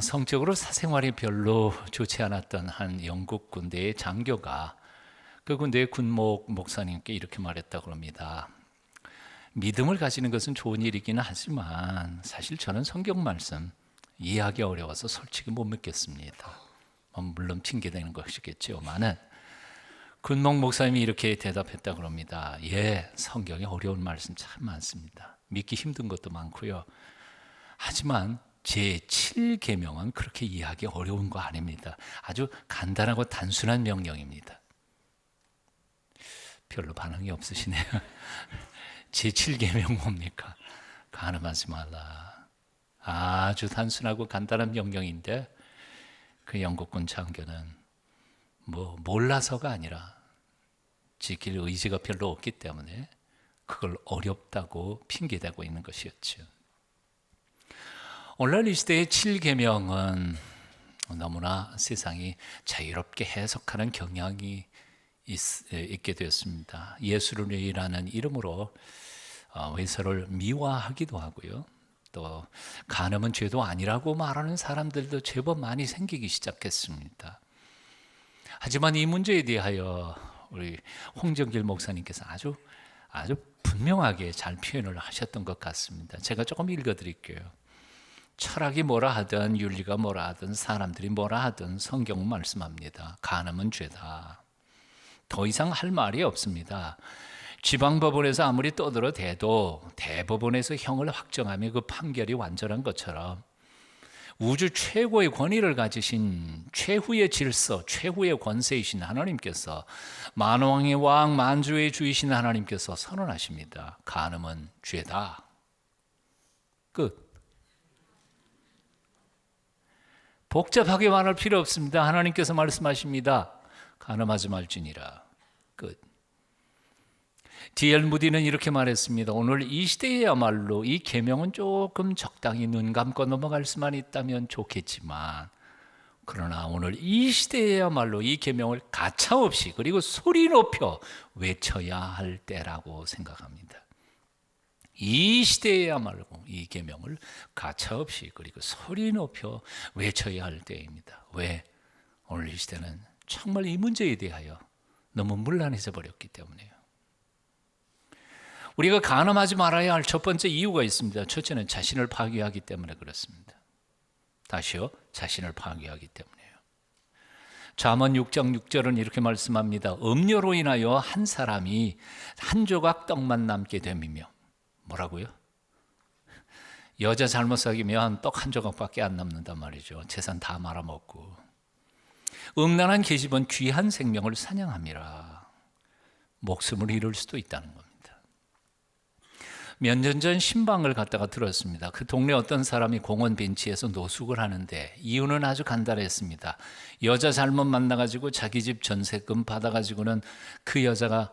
성적으로 사생활이 별로 좋지 않았던 한 영국 군대의 장교가 그 군대의 군목 목사님께 이렇게 말했다고 합니다. 믿음을 가지는 것은 좋은 일이기는 하지만 사실 저는 성경 말씀 이해하기 어려워서 솔직히 못 믿겠습니다. 물론 핑계대는 것이겠지만은 군목 목사님이 이렇게 대답했다고 합니다. 예, 성경에 어려운 말씀 참 많습니다. 믿기 힘든 것도 많고요. 하지만 제7계명은 그렇게 이해하기 어려운 거 아닙니다. 아주 간단하고 단순한 명령입니다. 별로 반응이 없으시네요. 제7계명 뭡니까? 간음하지 말라. 아주 단순하고 간단한 명령인데 그 영국군 장교는 몰라서가 아니라 지킬 의지가 별로 없기 때문에 그걸 어렵다고 핑계대고 있는 것이었죠. 오늘날 이 시대의 7계명은 너무나 세상이 자유롭게 해석하는 경향이 있게 되었습니다. 예수를 이름으로 외서를 미화하기도 하고요. 또 간음은 죄도 아니라고 말하는 사람들도 제법 많이 생기기 시작했습니다. 하지만 이 문제에 대하여 우리 홍정길 목사님께서 아주 분명하게 잘 표현을 하셨던 것 같습니다. 제가 조금 읽어드릴게요. 철학이 뭐라 하든 윤리가 뭐라 하든 사람들이 뭐라 하든 성경은 말씀합니다. 간음은 죄다. 더 이상 할 말이 없습니다. 지방법원에서 아무리 떠들어대도 대법원에서 형을 확정하면 그 판결이 완전한 것처럼 우주 최고의 권위를 가지신 최후의 질서, 최후의 권세이신 하나님께서 만왕의 왕, 만주의 주이신 하나님께서 선언하십니다. 간음은 죄다. 끝. 복잡하게 말할 필요 없습니다. 하나님께서 말씀하십니다. 간음하지 말지니라. 끝. D.L. 무디는 이렇게 말했습니다. 오늘 이 시대에야말로 이 계명은 조금 적당히 눈 감고 넘어갈 수만 있다면 좋겠지만 그러나 오늘 이 시대에야말로 이 계명을 가차없이 그리고 소리 높여 외쳐야 할 때라고 생각합니다. 이 시대에야말로 이 계명을 가차없이 그리고 소리 높여 외쳐야 할 때입니다. 왜? 오늘 이 시대는 정말 이 문제에 대하여 너무 문란해져 버렸기 때문에요. 우리가 간음하지 말아야 할 첫 번째 이유가 있습니다. 첫째는 자신을 파괴하기 때문에 그렇습니다. 다시요, 자신을 파괴하기 때문에요. 잠언 6장 6절은 이렇게 말씀합니다. 음료로 인하여 한 사람이 한 조각 떡만 남게 됨이며. 뭐라고요? 여자 잘못 사귀면 떡 한 조각밖에 안 남는단 말이죠. 재산 다 말아먹고. 음란한 계집은 귀한 생명을 사냥함이라. 목숨을 잃을 수도 있다는 겁니다. 몇 년 전 신방을 갔다가 들었습니다. 그 동네 어떤 사람이 공원 벤치에서 노숙을 하는데 이유는 아주 간단했습니다. 여자 잘못 만나가지고 자기 집 전세금 받아가지고는 그 여자가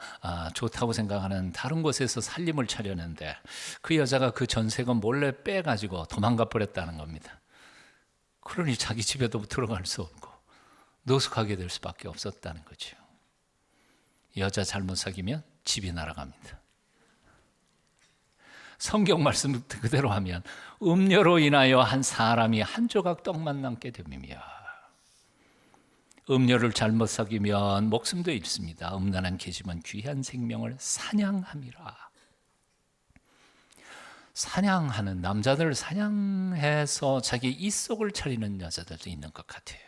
좋다고 생각하는 다른 곳에서 살림을 차렸는데 그 여자가 그 전세금 몰래 빼가지고 도망가 버렸다는 겁니다. 그러니 자기 집에도 들어갈 수 없고 노숙하게 될 수밖에 없었다는 거죠. 여자 잘못 사귀면 집이 날아갑니다. 성경 말씀 그대로 하면 음료로 인하여 한 사람이 한 조각 떡만 남게 됨이며 음료를 잘못 사귀면 목숨도 잃습니다. 음란한 계집은 귀한 생명을 사냥함이라. 사냥하는 남자들을 사냥해서 자기 입속을 차리는 여자들도 있는 것 같아요.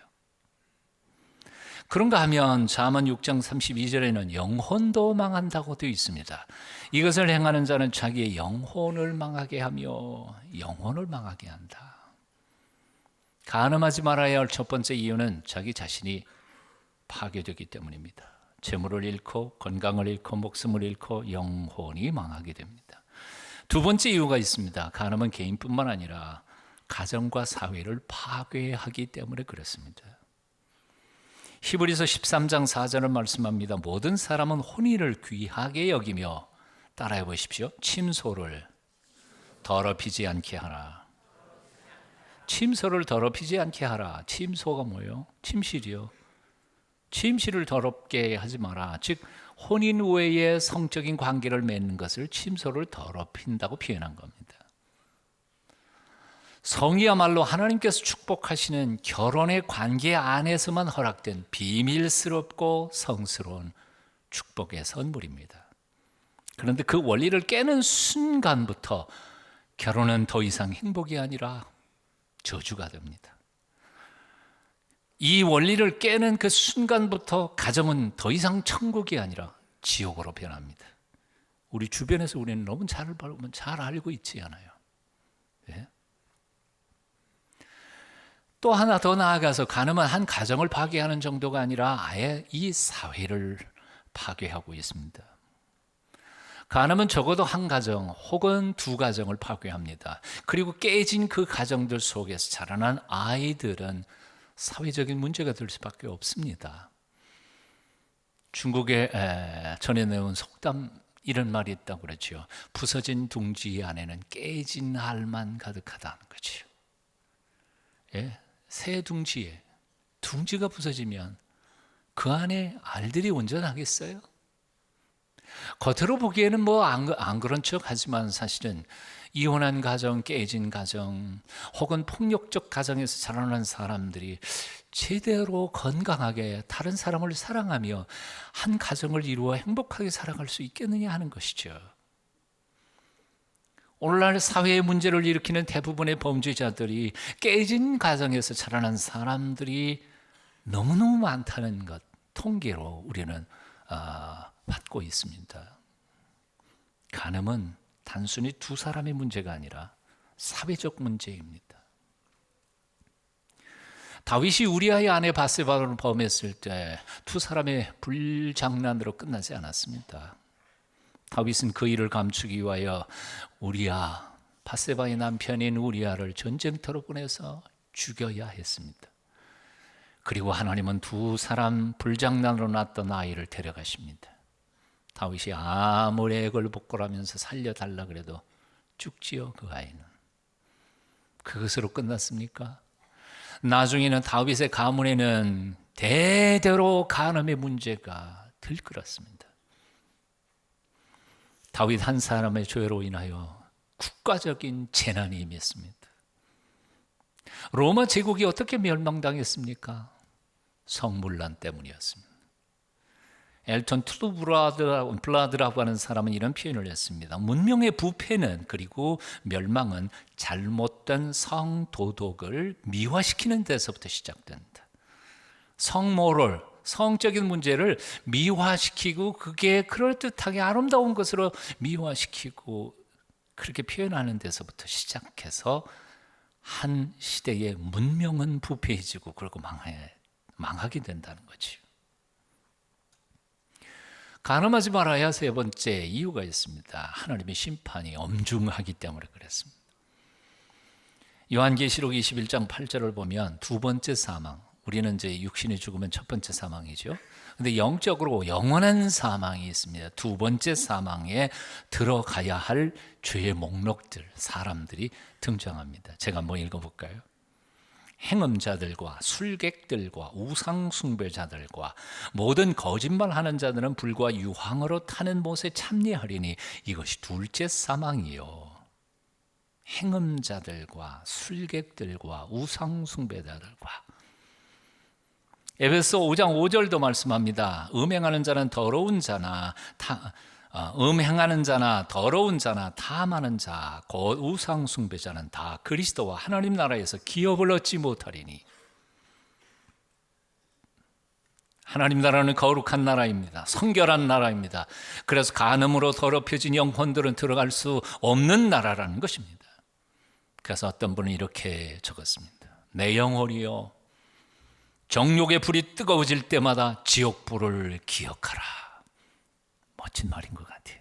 그런가 하면 잠언 6장 32절에는 영혼도 망한다고 되어 있습니다. 이것을 행하는 자는 자기의 영혼을 망하게 하며 영혼을 망하게 한다. 간음하지 말아야 할 첫 번째 이유는 자기 자신이 파괴되기 때문입니다. 재물을 잃고 건강을 잃고 목숨을 잃고 영혼이 망하게 됩니다. 두 번째 이유가 있습니다. 간음은 개인뿐만 아니라 가정과 사회를 파괴하기 때문에 그렇습니다. 히브리서 13장 4절은 말씀합니다. 모든 사람은 혼인을 귀하게 여기며 따라해 보십시오. 침소를 더럽히지 않게 하라. 침소를 더럽히지 않게 하라. 침소가 뭐예요? 침실이요. 침실을 더럽게 하지 마라. 즉 혼인 외에 성적인 관계를 맺는 것을 침소를 더럽힌다고 표현한 겁니다. 성이야말로 하나님께서 축복하시는 결혼의 관계 안에서만 허락된 비밀스럽고 성스러운 축복의 선물입니다. 그런데 그 원리를 깨는 순간부터 결혼은 더 이상 행복이 아니라 저주가 됩니다. 이 원리를 깨는 그 순간부터 가정은 더 이상 천국이 아니라 지옥으로 변합니다. 우리 주변에서 우리는 너무 잘 알고 있지 않아요? 네? 또 하나 더 나아가서 간음은 한 가정을 파괴하는 정도가 아니라 아예 이 사회를 파괴하고 있습니다. 간음은 적어도 한 가정 혹은 두 가정을 파괴합니다. 그리고 깨진 그 가정들 속에서 자라난 아이들은 사회적인 문제가 될 수밖에 없습니다. 중국에 전해내온 속담 이런 말이 있다고 그러죠. 부서진 둥지 안에는 깨진 알만 가득하다는 거죠. 예, 새 둥지에 둥지가 부서지면 그 안에 알들이 온전하겠어요? 겉으로 보기에는 뭐 안 그런 척 하지만 사실은 이혼한 가정, 깨진 가정 혹은 폭력적 가정에서 자라난 사람들이 제대로 건강하게 다른 사람을 사랑하며 한 가정을 이루어 행복하게 살아갈 수 있겠느냐 하는 것이죠. 오늘날 사회의 문제를 일으키는 대부분의 범죄자들이 깨진 가정에서 자라난 사람들이 너무너무 많다는 것 통계로 우리는 받고 있습니다. 간음은 단순히 두 사람의 문제가 아니라 사회적 문제입니다. 다윗이 우리아의 아내 바세바를 범했을 때 두 사람의 불장난으로 끝나지 않았습니다. 다윗은 그 일을 감추기 위하여 우리아, 바세바의 남편인 우리아를 전쟁터로 보내서 죽여야 했습니다. 그리고 하나님은 두 사람 불장난으로 낳았던 아이를 데려가십니다. 다윗이 아무리 애걸 복걸하면서 살려달라 그래도 죽지요. 그 아이는. 그것으로 끝났습니까? 나중에는 다윗의 가문에는 대대로 간음의 문제가 들끓었습니다. 다윗 한 사람의 죄로 인하여 국가적인 재난이 임했습니다. 로마 제국이 어떻게 멸망당했습니까? 성문란 때문이었습니다. 엘턴 투브라드라고 하는 사람은 이런 표현을 했습니다. 문명의 부패는 그리고 멸망은 잘못된 성도덕을 미화시키는 데서부터 시작된다. 성모럴, 성적인 문제를 미화시키고 그게 그럴듯하게 아름다운 것으로 미화시키고 그렇게 표현하는 데서부터 시작해서 한 시대의 문명은 부패해지고 그리고 망하게 된다는 거죠. 간음하지 말아야 세 번째 이유가 있습니다. 하나님의 심판이 엄중하기 때문에 그랬습니다. 요한계시록 21장 8절을 보면 두 번째 사망, 우리는 이제 육신이 죽으면 첫 번째 사망이죠. 근데 영적으로 영원한 사망이 있습니다. 두 번째 사망에 들어가야 할 죄의 목록들, 사람들이 등장합니다. 제가 한번 읽어볼까요? 행음자들과 술객들과 우상숭배자들과 모든 거짓말하는 자들은 불과 유황으로 타는 못에 참여하리니 이것이 둘째 사망이요. 행음자들과 술객들과 우상숭배자들과. 에베소 5장 5절도 말씀합니다. 음행하는 자는 더러운 자나 음행하는 자나 더러운 자나 탐하는 자 곧 우상숭배자는 다 그리스도와 하나님 나라에서 기업을 얻지 못하리니. 하나님 나라는 거룩한 나라입니다. 성결한 나라입니다. 그래서 간음으로 더럽혀진 영혼들은 들어갈 수 없는 나라라는 것입니다. 그래서 어떤 분은 이렇게 적었습니다. 내 영혼이여 정욕의 불이 뜨거워질 때마다 지옥불을 기억하라. 멋진 말인 것 같아요.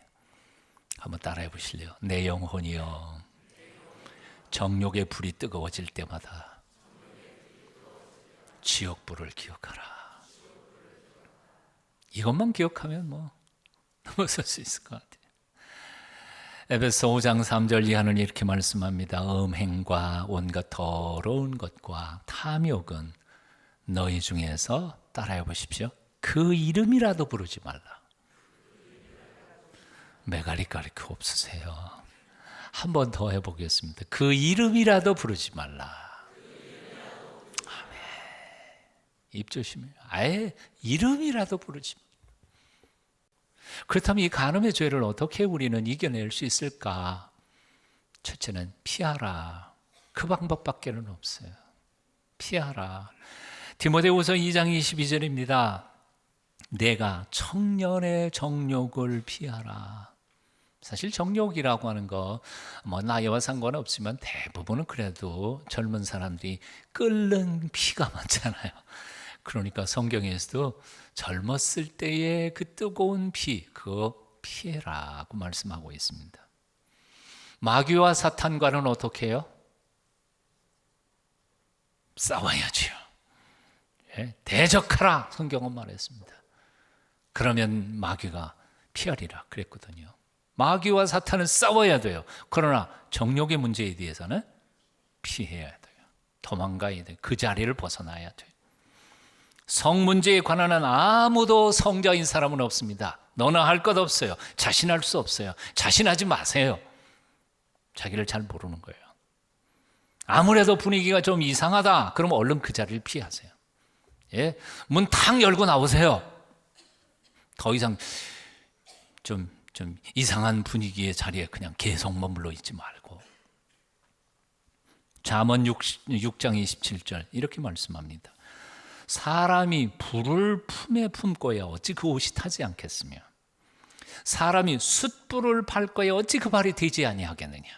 한번 따라해 보실래요? 내 영혼이여 정욕의 불이 뜨거워질 때마다 지옥불을 기억하라. 이것만 기억하면 뭐 넘어설 수 있을 것 같아요. 에베소 5장 3절 이하는 이렇게 말씀합니다. 음행과 온갖 더러운 것과 탐욕은 너희 중에서 따라해 보십시오. 그 이름이라도 부르지 말라. 메가리 가리켜 없으세요. 한 번 더 해보겠습니다. 그 이름이라도 부르지 말라. 아멘. 입 조심해요. 아예 이름이라도 부르지 말라. 그렇다면 이 간음의 죄를 어떻게 우리는 이겨낼 수 있을까? 첫째는 피하라. 그 방법밖에는 없어요. 피하라. 디모데후서 2장 22절입니다. 내가 청년의 정욕을 피하라. 사실 정욕이라고 하는 거 나이와 상관없지만 대부분은 그래도 젊은 사람들이 끓는 피가 많잖아요. 그러니까 성경에서도 젊었을 때의 그 뜨거운 피, 그거 피해라고 말씀하고 있습니다. 마귀와 사탄과는 어떻게 해요? 싸워야죠. 대적하라 성경은 말했습니다. 그러면 마귀가 피하리라 그랬거든요. 마귀와 사탄은 싸워야 돼요. 그러나 정욕의 문제에 대해서는 피해야 돼요. 도망가야 돼요. 그 자리를 벗어나야 돼요. 성 문제에 관한은 아무도 성자인 사람은 없습니다. 너나 할 것 없어요. 자신할 수 없어요. 자신하지 마세요. 자기를 잘 모르는 거예요. 아무래도 분위기가 좀 이상하다 그럼 얼른 그 자리를 피하세요. 예? 문 탁 열고 나오세요. 더 이상 좀 이상한 분위기의 자리에 그냥 계속 머물러 있지 말고. 잠언 6장 27절 이렇게 말씀합니다. 사람이 불을 품에 품고야 어찌 그 옷이 타지 않겠으며 사람이 숯불을 밟고야 어찌 그 발이 되지 아니하겠느냐.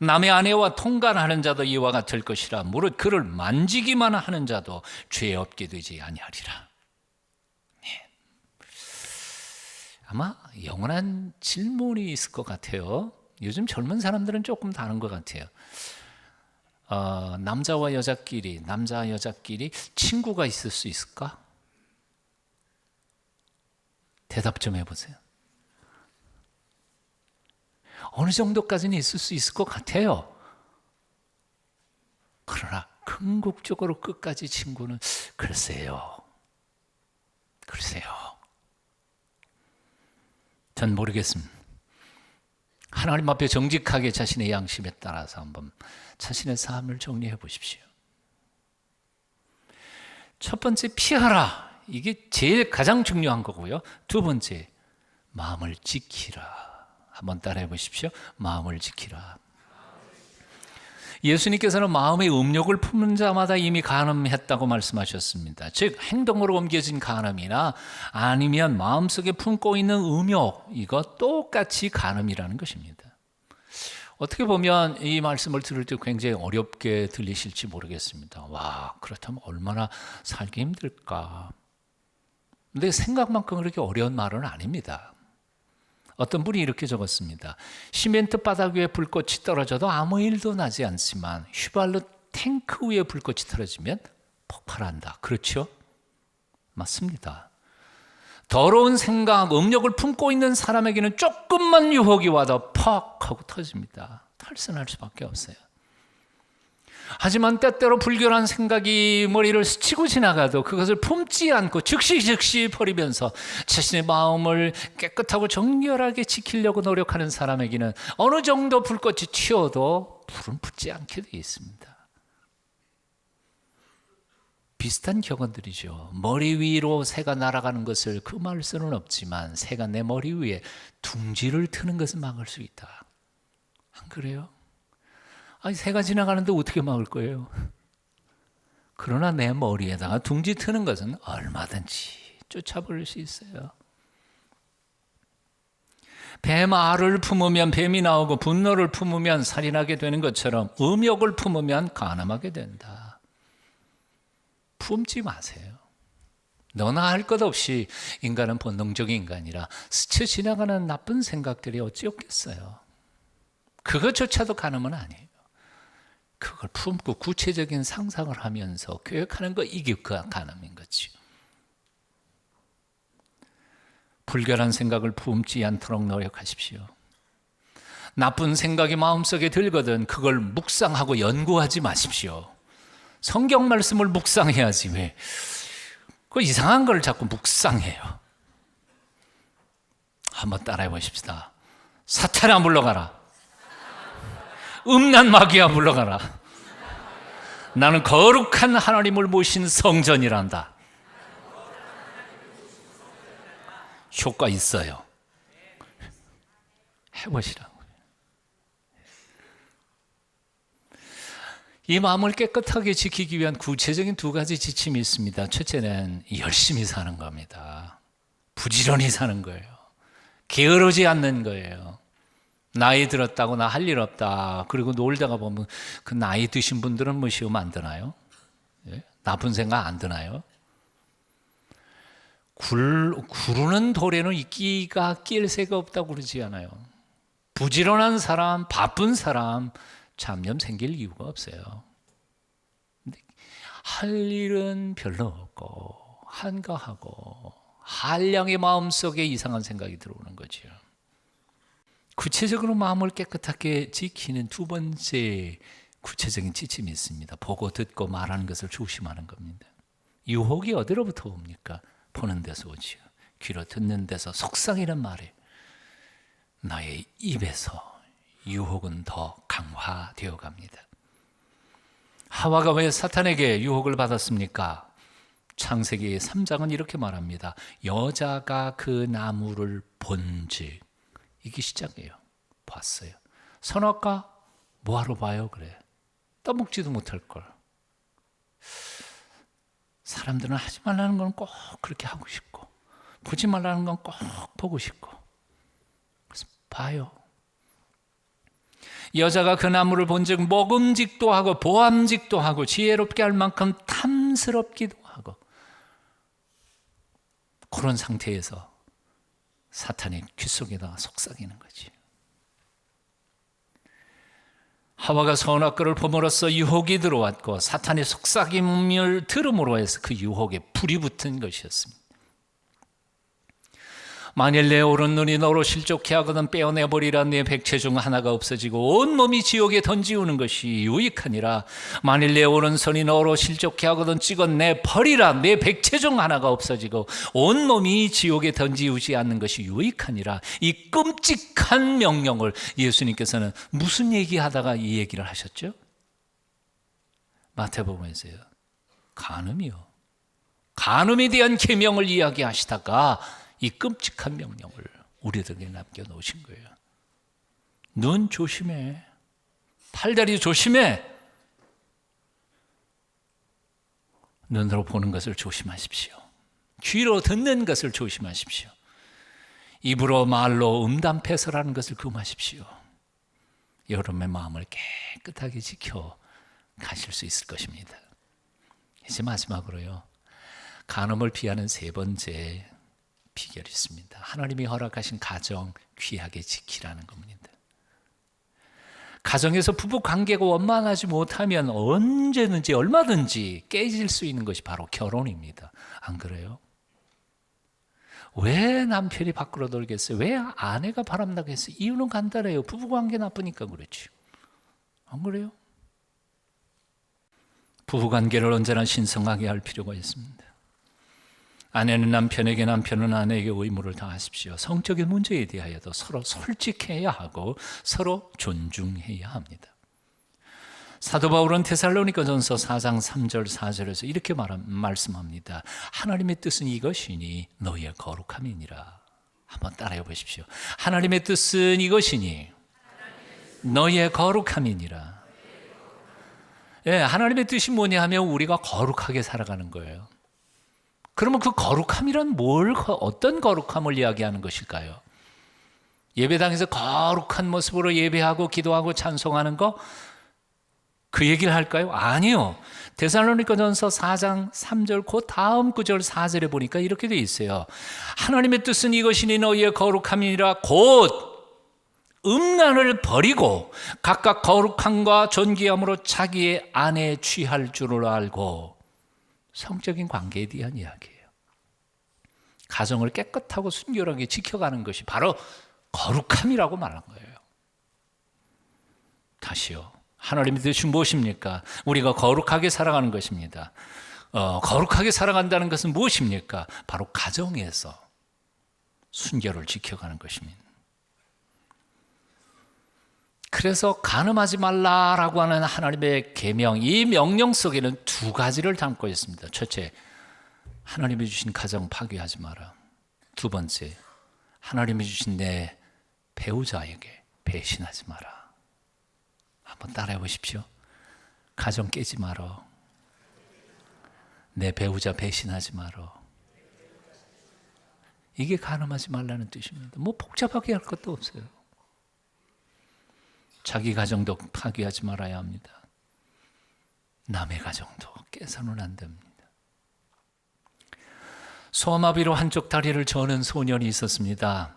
남의 아내와 통간하는 자도 이와 같을 것이라. 무릇 그를 만지기만 하는 자도 죄 없게 되지 아니하리라. 아마 영원한 질문이 있을 것 같아요. 요즘 젊은 사람들은 조금 다른 것 같아요. 남자 여자끼리 친구가 있을 수 있을까? 대답 좀 해보세요. 어느 정도까지는 있을 수 있을 것 같아요. 그러나 궁극적으로 끝까지 친구는 글쎄요. 전 모르겠습니다. 하나님 앞에 정직하게 자신의 양심에 따라서 한번 자신의 삶을 정리해 보십시오. 첫 번째, 피하라. 이게 제일 가장 중요한 거고요. 두 번째, 마음을 지키라. 한번 따라해 보십시오. 마음을 지키라. 예수님께서는 마음의 음욕을 품는 자마다 이미 간음했다고 말씀하셨습니다. 즉 행동으로 옮겨진 간음이나 아니면 마음속에 품고 있는 음욕, 이거 똑같이 간음이라는 것입니다. 어떻게 보면 이 말씀을 들을 때 굉장히 어렵게 들리실지 모르겠습니다. 와, 그렇다면 얼마나 살기 힘들까. 근데 생각만큼 그렇게 어려운 말은 아닙니다. 어떤 분이 이렇게 적었습니다. 시멘트 바닥 위에 불꽃이 떨어져도 아무 일도 나지 않지만 휘발유 탱크 위에 불꽃이 떨어지면 폭발한다. 그렇죠? 맞습니다. 더러운 생각, 음욕을 품고 있는 사람에게는 조금만 유혹이 와도 퍽 하고 터집니다. 탈선할 수밖에 없어요. 하지만 때때로 불결한 생각이 머리를 스치고 지나가도 그것을 품지 않고 즉시 버리면서 자신의 마음을 깨끗하고 정결하게 지키려고 노력하는 사람에게는 어느 정도 불꽃이 튀어도 불은 붙지 않게 되어 있습니다. 비슷한 격언들이죠. 머리 위로 새가 날아가는 것을 금할 수는 없지만 새가 내 머리 위에 둥지를 트는 것은 막을 수 있다. 안 그래요? 아니, 새가 지나가는데 어떻게 막을 거예요? 그러나 내 머리에다가 둥지 트는 것은 얼마든지 쫓아버릴 수 있어요. 뱀 알을 품으면 뱀이 나오고 분노를 품으면 살인하게 되는 것처럼 음욕을 품으면 간음하게 된다. 품지 마세요. 너나 할 것 없이 인간은 본능적인 인간이라 스쳐 지나가는 나쁜 생각들이 어찌 없겠어요. 그것조차도 간음은 아니에요. 그걸 품고 구체적인 상상을 하면서 계획하는 거, 이게 그 간음인 거지. 불결한 생각을 품지 않도록 노력하십시오. 나쁜 생각이 마음속에 들거든 그걸 묵상하고 연구하지 마십시오. 성경 말씀을 묵상해야지 왜 그 이상한 걸 자꾸 묵상해요. 한번 따라해 보십시다. 사탄아 물러가라. 음란 마귀야 물러가라. 나는 거룩한 하나님을 모신 성전이란다. 효과 있어요. 해보시라고. 이 마음을 깨끗하게 지키기 위한 구체적인 두 가지 지침이 있습니다. 첫째는 열심히 사는 겁니다. 부지런히 사는 거예요. 게으르지 않는 거예요. 나이 들었다고 나 할 일 없다. 그리고 놀다가 보면 그 나이 드신 분들은 뭐 시험 안 드나요? 예? 나쁜 생각 안 드나요? 구르는 돌에는 이끼가 낄 새가 없다고 그러지 않아요. 부지런한 사람, 바쁜 사람 잡념 생길 이유가 없어요. 근데 할 일은 별로 없고 한가하고 한량의 마음속에 이상한 생각이 들어오는 거죠. 구체적으로 마음을 깨끗하게 지키는 두 번째 구체적인 지침이 있습니다. 보고 듣고 말하는 것을 조심하는 겁니다. 유혹이 어디로부터 옵니까? 보는 데서 오지요. 귀로 듣는 데서 속삭이는 말에 나의 입에서 유혹은 더 강화되어 갑니다. 하와가 왜 사탄에게 유혹을 받았습니까? 창세기 3장은 이렇게 말합니다. 여자가 그 나무를 본즉, 이게 시작이에요. 봤어요. 선악과 뭐하러 봐요? 그래. 떠먹지도 못할 걸. 사람들은 하지 말라는 건 꼭 그렇게 하고 싶고, 보지 말라는 건 꼭 보고 싶고, 그래서 봐요. 여자가 그 나무를 본즉 먹음직도 하고 보암직도 하고 지혜롭게 할 만큼 탐스럽기도 하고, 그런 상태에서 사탄이 귀 속에다가 속삭이는 거지. 하와가 선악과를 봄으로써 유혹이 들어왔고 사탄의 속삭임을 들음으로 해서 그 유혹에 불이 붙은 것이었습니다. 만일 내 오른눈이 너로 실족해 하거든 빼어내버리라. 내 백체 중 하나가 없어지고 온몸이 지옥에 던지우는 것이 유익하니라. 만일 내 오른손이 너로 실족해 하거든 찍어내버리라. 내 백체 중 하나가 없어지고 온몸이 지옥에 던지우지 않는 것이 유익하니라. 이 끔찍한 명령을 예수님께서는 무슨 얘기하다가 이 얘기를 하셨죠? 마태복음에서요. 간음이요. 간음에 대한 계명을 이야기하시다가 이 끔찍한 명령을 우리들에게 남겨놓으신 거예요. 눈 조심해. 팔다리 조심해. 눈으로 보는 것을 조심하십시오. 귀로 듣는 것을 조심하십시오. 입으로 말로 음담패설하는 것을 금하십시오. 여러분의 마음을 깨끗하게 지켜 가실 수 있을 것입니다. 이제 마지막으로요. 간음을 피하는 세 번째 비결이 있습니다. 하나님이 허락하신 가정 귀하게 지키라는 겁니다. 가정에서 부부 관계가 원만하지 못하면 언제든지 얼마든지 깨질 수 있는 것이 바로 결혼입니다. 안 그래요? 왜 남편이 밖으로 돌겠어요? 왜 아내가 바람나겠어요? 이유는 간단해요. 부부 관계 나쁘니까 그렇죠. 안 그래요? 부부 관계를 언제나 신성하게 할 필요가 있습니다. 아내는 남편에게, 남편은 아내에게 의무를 다하십시오. 성적인 문제에 대하여도 서로 솔직해야 하고 서로 존중해야 합니다. 사도 바울은 데살로니가전서 4장 3절 4절에서 이렇게 말씀합니다. 하나님의 뜻은 이것이니 너희의 거룩함이니라. 한번 따라해 보십시오. 하나님의 뜻은 이것이니 너희의 거룩함이니라. 예, 하나님의 뜻이 뭐냐 하면 우리가 거룩하게 살아가는 거예요. 그러면 그 거룩함이란 어떤 거룩함을 이야기하는 것일까요? 예배당에서 거룩한 모습으로 예배하고 기도하고 찬송하는 거, 그 얘기를 할까요? 아니요. 데살로니가전서 4장 3절 그 다음 구절 4절에 보니까 이렇게 돼 있어요. 하나님의 뜻은 이것이니 너희의 거룩함이니라. 곧 음란을 버리고 각각 거룩함과 존귀함으로 자기의 아내 취할 줄을 알고. 성적인 관계에 대한 이야기예요. 가정을 깨끗하고 순결하게 지켜가는 것이 바로 거룩함이라고 말한 거예요. 다시요. 하나님의 뜻이 무엇입니까? 우리가 거룩하게 살아가는 것입니다. 거룩하게 살아간다는 것은 무엇입니까? 바로 가정에서 순결을 지켜가는 것입니다. 그래서 간음하지 말라라고 하는 하나님의 계명, 이 명령 속에는 두 가지를 담고 있습니다. 첫째, 하나님이 주신 가정 파괴하지 마라. 두 번째, 하나님이 주신 내 배우자에게 배신하지 마라. 한번 따라해 보십시오. 가정 깨지 마라. 내 배우자 배신하지 마라. 이게 간음하지 말라는 뜻입니다. 뭐 복잡하게 할 것도 없어요. 자기 가정도 파괴하지 말아야 합니다. 남의 가정도 깨서는 안 됩니다. 소아마비로 한쪽 다리를 저는 소년이 있었습니다.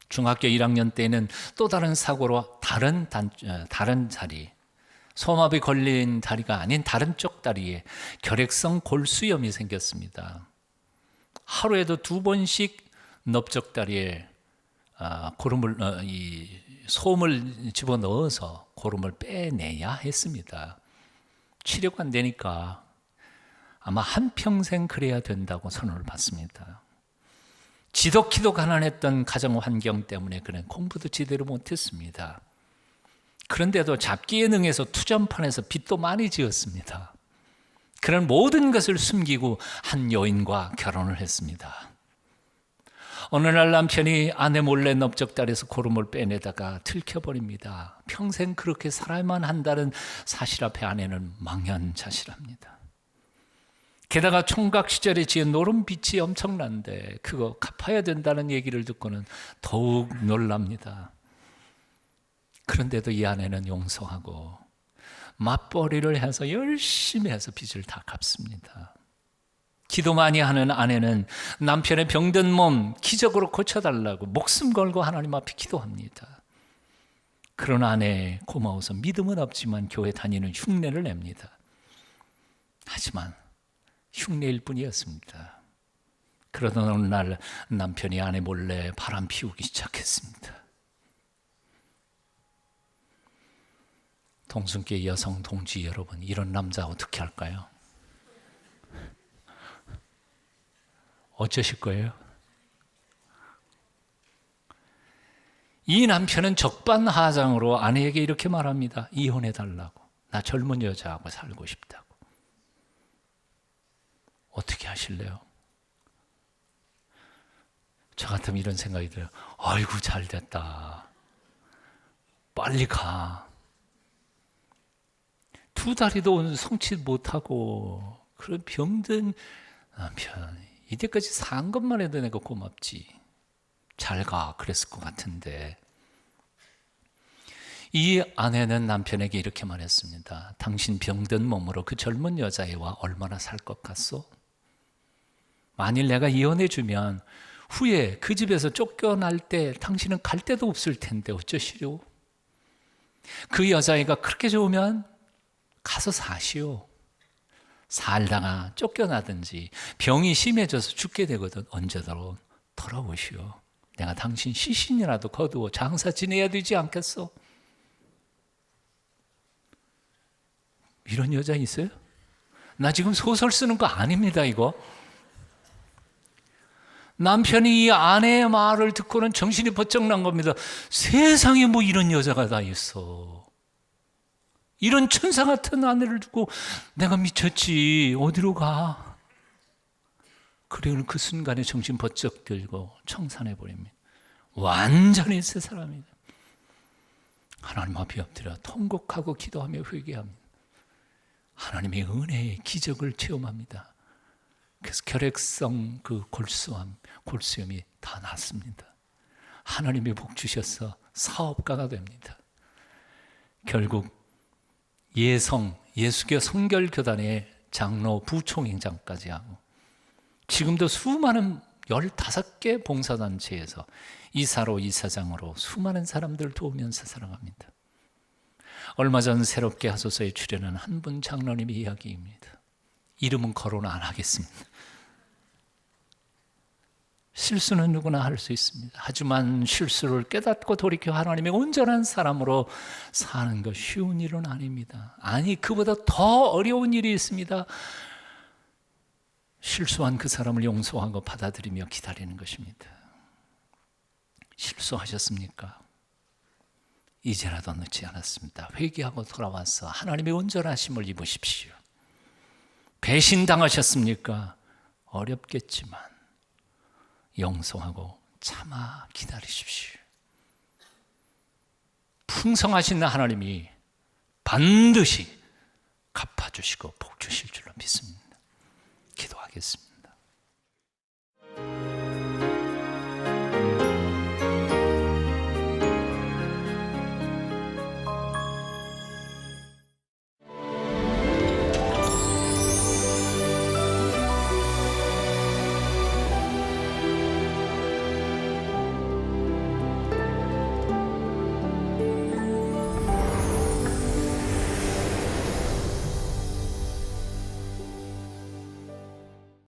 중학교 1학년 때는 또 다른 사고로 다른 다리, 소아마비 걸린 다리가 아닌 다른 쪽 다리에 결핵성 골수염이 생겼습니다. 하루에도 2번씩 넓적다리에 솜을 집어넣어서 고름을 빼내야 했습니다. 치료가 안 되니까 아마 한평생 그래야 된다고 선언을 받습니다. 지독히도 가난했던 가정 환경 때문에 그는 공부도 제대로 못했습니다. 그런데도 잡기에 능해서 투전판에서 빚도 많이 지었습니다. 그는 모든 것을 숨기고 한 여인과 결혼을 했습니다. 어느 날 남편이 아내 몰래 넓적다리에서 고름을 빼내다가 들켜버립니다. 평생 그렇게 살아야만 한다는 사실 앞에 아내는 망연자실합니다. 게다가 총각 시절에 지은 노름빚이 엄청난데 그거 갚아야 된다는 얘기를 듣고는 더욱 놀랍니다. 그런데도 이 아내는 용서하고 맞벌이를 해서 열심히 해서 빚을 다 갚습니다. 기도 많이 하는 아내는 남편의 병든 몸 기적으로 고쳐달라고 목숨 걸고 하나님 앞에 기도합니다. 그런 아내 고마워서 믿음은 없지만 교회 다니는 흉내를 냅니다. 하지만 흉내일 뿐이었습니다. 그러던 어느 날 남편이 아내 몰래 바람 피우기 시작했습니다. 동순계 여성 동지 여러분, 이런 남자 어떻게 할까요? 어쩌실 거예요? 이 남편은 적반하장으로 아내에게 이렇게 말합니다. 이혼해달라고. 나 젊은 여자하고 살고 싶다고. 어떻게 하실래요? 저 같으면 이런 생각이 들어요. 아이고 잘됐다. 빨리 가. 2다리도 성취 못하고 그런 병든 남편, 이때까지 산 것만 해도 내가 고맙지. 잘 가 그랬을 것 같은데 이 아내는 남편에게 이렇게 말했습니다. 당신 병든 몸으로 그 젊은 여자애와 얼마나 살 것 같소? 만일 내가 이혼해 주면 후에 그 집에서 쫓겨날 때 당신은 갈 데도 없을 텐데 어쩌시려? 그 여자애가 그렇게 좋으면 가서 사시오. 살다가 쫓겨나든지 병이 심해져서 죽게 되거든 언제든 돌아오시오. 내가 당신 시신이라도 거두어 장사 지내야 되지 않겠어? 이런 여자 있어요? 나 지금 소설 쓰는 거 아닙니다 이거. 남편이 이 아내의 말을 듣고는 정신이 번쩍 난 겁니다. 세상에 뭐 이런 여자가 다 있어. 이런 천사 같은 아내를 두고 내가 미쳤지. 어디로 가? 그리고 그 순간에 정신 번쩍 들고 청산해버립니다. 완전히 새 사람이다. 하나님 앞에 엎드려 통곡하고 기도하며 회개합니다. 하나님의 은혜의 기적을 체험합니다. 그래서 결핵성 그 골수염이 다 났습니다. 하나님의 복 주셔서 사업가가 됩니다. 결국 예수교 성결교단의 장로 부총회장까지 하고 지금도 수많은 15개 봉사단체에서 이사로 이사장으로 수많은 사람들을 도우면서 살아갑니다. 얼마 전 새롭게 하소서에 출연한 한 분 장로님의 이야기입니다. 이름은 거론 안 하겠습니다. 실수는 누구나 할 수 있습니다. 하지만 실수를 깨닫고 돌이켜 하나님의 온전한 사람으로 사는 것 쉬운 일은 아닙니다. 아니, 그보다 더 어려운 일이 있습니다. 실수한 그 사람을 용서하고 받아들이며 기다리는 것입니다. 실수하셨습니까? 이제라도 늦지 않았습니다. 회개하고 돌아와서 하나님의 온전하심을 입으십시오. 배신당하셨습니까? 어렵겠지만 용서하고 참아 기다리십시오. 풍성하신 하나님이 반드시 갚아주시고 복 주실 줄로 믿습니다. 기도하겠습니다.